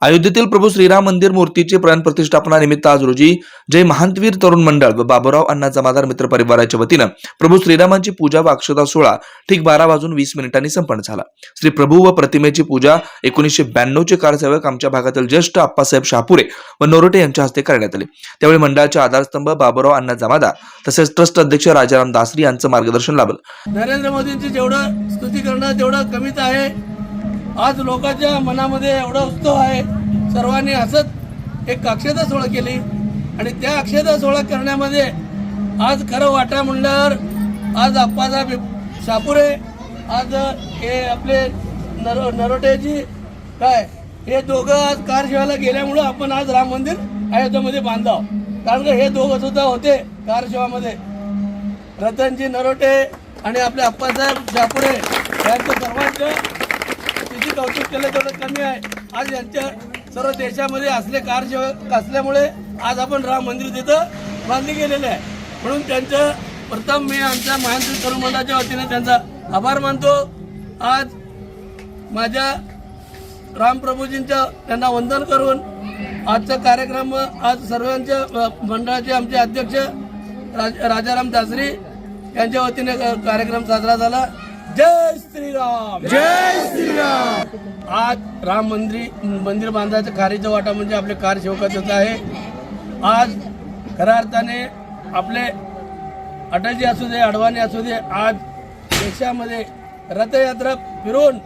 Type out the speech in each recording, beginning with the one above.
अयोध्येतील प्रभू श्रीराम मंदिर मूर्तीचे प्राणप्रतिष्ठापना निमित्त आज रोजी जय महांतवीर तरुण मंडळ व बाबूराव अण्णा जमादार मित्र परिवाराच्या वतीनं प्रभू श्रीरामांची पूजा व अक्षता सोहळा ठीक 12:20 संपन्न झाला। श्री प्रभू व प्रतिमेची पूजा 1992 चे कारसेवक आमच्या भागातील ज्येष्ठ आप्पासाहेब शहापुरे व नोरोटे यांच्या हस्ते करण्यात आले। त्यावेळी मंडळाचे आधारस्तंभ बाबूराव अण्णा जमादार तसेच ट्रस्ट अध्यक्ष राजाराम दासरी यांचं मार्गदर्शन लाभलं। नरेंद्र मोदींची जेवढं स्तुती करणं तेवढं कमीच आहे। आज लोकांच्या मनामध्ये एवढा उत्सव आहे, सर्वांनी हसत एक अक्षता सोहळा केली आणि त्या अक्षता सोहळा करण्यामध्ये आज खरं वाटा म्हणल्यावर आज आप्पासाहेब शहापुरे, आज हे आपले नरोटेजी काय हे दोघं आज कारसेवेला गेल्यामुळं आपण आज राम मंदिर अयोध्येमध्ये बांधावं। कारण हे दोघं सुद्धा होते कारसेवामध्ये, रतनजी नरोटे आणि आपले आप्पासाहेब शहापुरे यांचं सर्वांचं कौतुक केलं तेवढं कमी आहे। आज यांच्या सर्व देशामध्ये असले कारसेवक असल्यामुळे आज आपण राम मंदिर तिथं बांधले गेलेले आहे। म्हणून त्यांचं प्रथम मी आमच्या महांतवीर तरुण मंडळाच्या वतीने त्यांचा आभार मानतो। आज माझ्या रामप्रभूजींचं त्यांना वंदन करून आजचा कार्यक्रम आज सर्वांच्या मंडळाचे आमचे अध्यक्ष राजाराम दासरी यांच्या वतीने कार्यक्रम साजरा झाला। जय श्रीराम, जय श्रीराम। आज राम मंदिर बांधायचं खारीचा वाटा म्हणजे आपले कारसेवकाचंच आहे। आज खऱ्या अर्थाने आपले अटलजी असू दे, अडवाणी असू दे, आज देशामध्ये रथयात्रा फिरून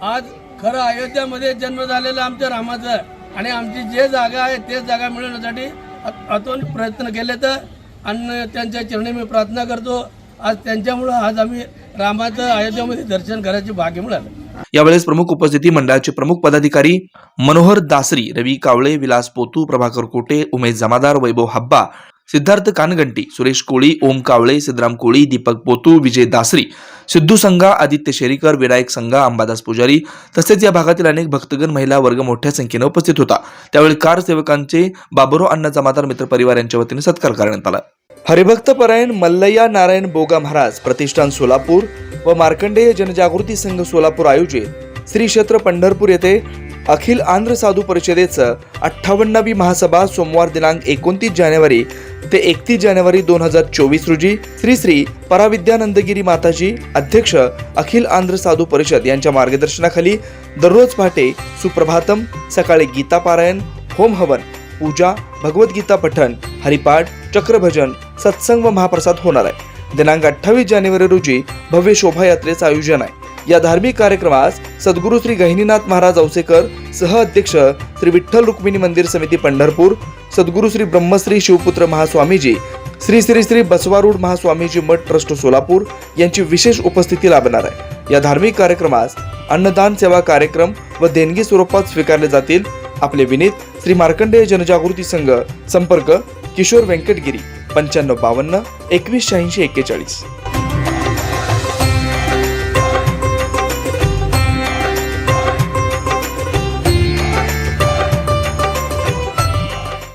आज खरं अयोध्यामध्ये जन्म झालेला आमच्या रामाचं आणि आमची जे जागा आहे तेच जागा मिळवण्यासाठी अतोल प्रयत्न केले तर आणि त्यांच्या चरणी मी प्रार्थना करतो। आज त्यांच्यामुळे आज आम्ही रामाचं अयोध्येमध्ये दर्शन करायचे भाग्य मिळालं। यावेळेस प्रमुख उपस्थिती मंडळाचे प्रमुख पदाधिकारी मनोहर दासरी, रवी कावळे, विलास पोतू, प्रभाकर कोटे, उमेश जमादार, वैभव हब्बा, सिद्धार्थ कानगंटी, सुरेश कोळी, ओम कावळे, सिद्धराम कोळी, दीपक पोतू, विजय दासरी, सिद्धू संघा, आदित्य शेरीकर, विनायक संघा, अंबादास पुजारी तसेच या भागातील अनेक भक्तगण महिला वर्ग मोठ्या संख्येने उपस्थित होता। त्यावेळी कारसेवकांचे बाबूराव अण्णा जमादार मित्र परिवार यांच्या वतीने सत्कार करण्यात आला। हरिभक्त परायण मल्लय्या नारायण बोगा महाराज प्रतिष्ठान सोलापूर व मार्कंडेय जनजागृती संघ सोलापूर आयोजित श्री क्षेत्र पंढरपूर येथे अखिल आंध्र साधू परिषदेचं 58वी महासभा सोमवार दिनांक 29 जानेवारी ते 31 जानेवारी 2024 रोजी श्री श्री पराविद्यानंदगिरी माताजी अध्यक्ष अखिल आंध्र साधू परिषद यांच्या मार्गदर्शनाखाली दररोज पहाटे सुप्रभातम, सकाळी गीता पारायण, होम हवन, पूजा, भगवद्गीता पठण, हरिपाठ, चक्रभजन, सत्संग व महाप्रसाद होणार आहे। दिनांक 28 जानेवारी रोजी भव्य शोभायात्रेचं आयोजन आहे। या धार्मिक कार्यक्रमास सद्गुरू श्री गहिनीनाथ महाराज औसेकर, सह अध्यक्ष श्री विठ्ठल रुक्मिणी मंदिर समिती पंढरपूर, सद्गुरू श्री ब्रह्मश्री शिवपुत्र महास्वामीजी, श्री श्री श्री बसवारूढ महास्वामीजी मठ ट्रस्ट सोलापूर यांची विशेष उपस्थिती लाभणार आहे। या धार्मिक कार्यक्रमास अन्नदान सेवा कार्यक्रम व देणगी स्वरूपात स्वीकारले जातील। आपले विनीत श्री मार्कंडेय जनजागृती संघ, संपर्क किशोर व्यंकटगिरी 9552 2186 41।